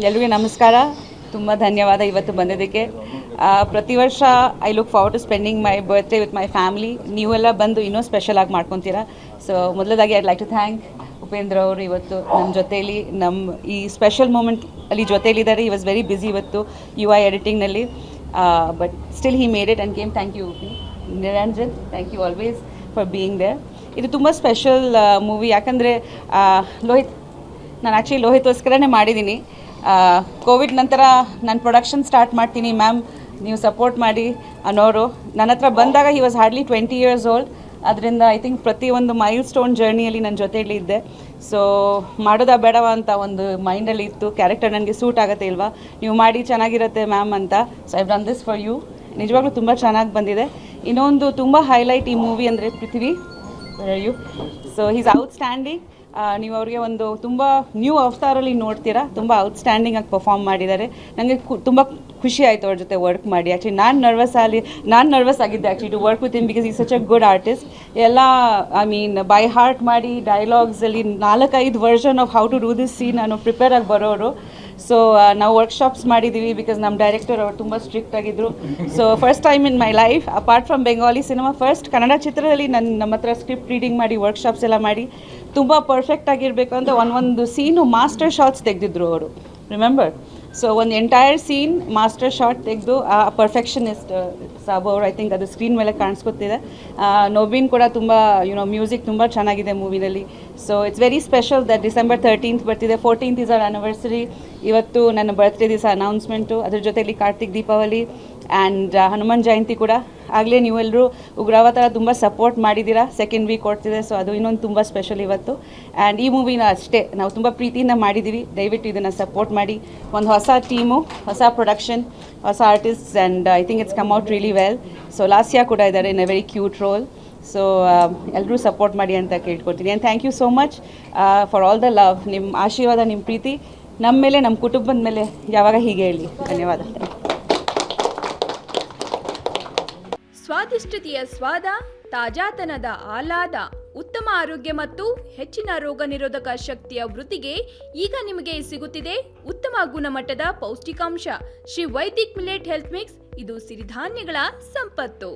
ಎಲ್ರಿಗೂ ನಮಸ್ಕಾರ. ತುಂಬ ಧನ್ಯವಾದ ಇವತ್ತು ಬಂದಿದ್ದಕ್ಕೆ. ಪ್ರತಿ ವರ್ಷ I look forward to spending my birthday with my family. ನೀವೆಲ್ಲ ಬಂದು ಇನ್ನೂ ಸ್ಪೆಷಲ್ ಆಗಿ ಮಾಡ್ಕೊತೀರಾ. ಸೊ ಮೊದಲದಾಗಿ I'd like to thank Upendra ಅವರು ಇವತ್ತು ನಮ್ಮ ಜೊತೆಯಲ್ಲಿ ಈ ಸ್ಪೆಷಲ್ ಮೂಮೆಂಟ್ ಅಲ್ಲಿ ಜೊತೆಯಲ್ಲಿದ್ದಾರೆ. ಈ ವಾಸ್ ವೆರಿ ಬ್ಯುಸಿ ಇವತ್ತು UI ಎಡಿಟಿಂಗ್ನಲ್ಲಿ, but still he made it and came. Thank you Uppi. Niranjan, thank you always for being there. ಇದು ತುಂಬ ಸ್ಪೆಷಲ್ ಮೂವಿ, ಯಾಕಂದರೆ ಲೋಹಿತ್, ನಾನು ಆ್ಯಕ್ಚುಲಿ ಲೋಹಿತ್ಗೋಸ್ಕರನೇ ಮಾಡಿದ್ದೀನಿ. ಕೋವಿಡ್ ನಂತರ ನಾನು ಪ್ರೊಡಕ್ಷನ್ ಸ್ಟಾರ್ಟ್ ಮಾಡ್ತೀನಿ ಮ್ಯಾಮ್, ನೀವು ಸಪೋರ್ಟ್ ಮಾಡಿ ಅನ್ನೋರು. ನನ್ನ ಹತ್ರ ಬಂದಾಗ he was hardly 20 years old. ಅದರಿಂದ ಐ ಥಿಂಕ್ ಪ್ರತಿಯೊಂದು ಮೈಲ್ ಸ್ಟೋನ್ ಜರ್ನಿಯಲ್ಲಿ ನನ್ನ ಜೊತೆಯಲ್ಲಿ ಇದ್ದೆ. ಸೊ ಮಾಡೋದಾ ಬೇಡವಾ ಅಂತ ಒಂದು ಮೈಂಡಲ್ಲಿ ಇತ್ತು. ಕ್ಯಾರೆಕ್ಟರ್ ನನಗೆ ಸೂಟ್ ಆಗುತ್ತೆ ಇಲ್ವಾ, ನೀವು ಮಾಡಿ ಚೆನ್ನಾಗಿರುತ್ತೆ ಮ್ಯಾಮ್ ಅಂತ. So I done this for you. ನಿಜವಾಗ್ಲೂ ತುಂಬ ಚೆನ್ನಾಗಿ ಬಂದಿದೆ. ಇನ್ನೊಂದು ತುಂಬ ಹೈಲೈಟ್ ಈ ಮೂವಿ ಅಂದರೆ Prithvi you. So he's outstanding. ನೀವು ಅವ್ರಿಗೆ ಒಂದು ತುಂಬ ನ್ಯೂ ಅವತಾರಲ್ಲಿ ನೋಡ್ತೀರಾ. ತುಂಬ ಔಟ್ಸ್ಟ್ಯಾಂಡಿಂಗ್ ಆಗಿ ಪರ್ಫಾರ್ಮ್ ಮಾಡಿದ್ದಾರೆ. ನನಗೆ ತುಂಬ ಖುಷಿ ಆಯಿತು ಅವ್ರ ಜೊತೆ ವರ್ಕ್ ಮಾಡಿ. ಆ್ಯಕ್ಚುಲಿ ನಾನು ನರ್ವಸ್ ಆಗಿದ್ದೆ actually to work with him, because is such a good artist. ಎಲ್ಲ ಐ ಮೀನ್ ಬೈ ಹಾರ್ಟ್ ಮಾಡಿ ಡೈಲಾಗ್ಸಲ್ಲಿ 4-5 version of how to do this scene ನಾನು ಪ್ರಿಪೇರ್ ಆಗಿ ಬರೋರು. ಸೊ ನಾವು ವರ್ಕ್ಶಾಪ್ಸ್ ಮಾಡಿದ್ದೀವಿ, ಬಿಕಾಸ್ ನಮ್ಮ ಡೈರೆಕ್ಟರ್ ಅವರು ತುಂಬ ಸ್ಟ್ರಿಕ್ಟ್ ಆಗಿದ್ದರು. So first time in my life apart from Bengali cinema, first Kannada ಚಿತ್ರದಲ್ಲಿ ನಮ್ಮ ಹತ್ರ ಸ್ಕ್ರಿಪ್ಟ್ ರೀಡಿಂಗ್ ಮಾಡಿ ವರ್ಕ್ಶಾಪ್ಸ್ ಎಲ್ಲ ಮಾಡಿ ತುಂಬ ಪರ್ಫೆಕ್ಟ್ ಆಗಿರಬೇಕು ಅಂತ ಒಂದು ಸೀನು ಮಾಸ್ಟರ್ ಶಾಟ್ಸ್ ತೆಗೆದಿದ್ರು ಅವರು, ರಿಮೆಂಬರ್. ಸೊ ಒಂದು ಎಂಟೈರ್ ಸೀನ್ ಮಾಸ್ಟರ್ ಶಾಟ್ ತೆಗೆದು ಆ ಪರ್ಫೆಕ್ಷನಿಸ್ಟ್ ಸಾಬು ಅವರು, ಐ ಥಿಂಕ್ ಅದು ಸ್ಕ್ರೀನ್ ಮೇಲೆ ಕಾಣಿಸ್ಕೊತಿದೆ. ನೋಬಿನ್ ಕೂಡ ತುಂಬ ಮ್ಯೂಸಿಕ್ ತುಂಬ ಚೆನ್ನಾಗಿದೆ ಮೂವಿನಲ್ಲಿ. So it's very special that December 13th ಬರ್ತಿದೆ. 14th is our anniversary. ಇವತ್ತು ನನ್ನ ಬರ್ತ್ಡೇ ದಿವಸ ಅನೌನ್ಸ್ಮೆಂಟು, ಅದ್ರ ಜೊತೆಯಲ್ಲಿ ಕಾರ್ತಿಕ್ ದೀಪಾವಳಿ ಆ್ಯಂಡ್ ಹನುಮಾನ್ ಜಯಂತಿ ಕೂಡ. ಆಗಲೇ ನೀವೆಲ್ಲರೂ ಉಗ್ರಾವತಾರ ತುಂಬ ಸಪೋರ್ಟ್ ಮಾಡಿದ್ದೀರಾ. ಸೆಕೆಂಡ್ ವೀಕ್ ಕೊಡ್ತಿದೆ, ಸೊ ಅದು ಇನ್ನೊಂದು ತುಂಬ ಸ್ಪೆಷಲ್ ಇವತ್ತು. ಆ್ಯಂಡ್ ಈ ಮೂವಿನ ಅಷ್ಟೇ ನಾವು ತುಂಬ ಪ್ರೀತಿಯಿಂದ ಮಾಡಿದ್ದೀವಿ. ದಯವಿಟ್ಟು ಇದನ್ನು ಸಪೋರ್ಟ್ ಮಾಡಿ. ಒಂದು ಹೊಸ ಟೀಮು, ಹೊಸ ಪ್ರೊಡಕ್ಷನ್, ಹೊಸ artists, and I think it's come out really well. So Lasya ಕೂಡ ಇದ್ದಾರೆ in a very cute role. So ಎಲ್ಲರೂ ಸಪೋರ್ಟ್ ಮಾಡಿ ಅಂತ ಕೇಳ್ಕೊಡ್ತೀನಿ. And thank you so much for all the love. ನಿಮ್ಮ ಆಶೀರ್ವಾದ, ನಿಮ್ಮ ಪ್ರೀತಿ ನಮ್ಮ ಮೇಲೆ, ನಮ್ಮ ಕುಟುಂಬದ ಮೇಲೆ ಯಾವಾಗ ಹೀಗೆ ಹೇಳಿ. ಧನ್ಯವಾದ. ಸ್ವಾದಿಷ್ಟತೆಯ ಸ್ವಾದ, ತಾಜಾತನದ ಆಹ್ಲಾದ, ಉತ್ತಮ ಆರೋಗ್ಯ ಮತ್ತು ಹೆಚ್ಚಿನ ರೋಗ ನಿರೋಧಕ ಶಕ್ತಿಯ ವೃದ್ಧಿಗೆ ಈಗ ನಿಮಗೆ ಸಿಗುತ್ತಿದೆ ಉತ್ತಮ ಗುಣಮಟ್ಟದ ಪೌಷ್ಟಿಕಾಂಶ. Shri Vaidik millet health mix. ಇದು ಸಿರಿಧಾನ್ಯಗಳ ಸಂಪತ್ತು.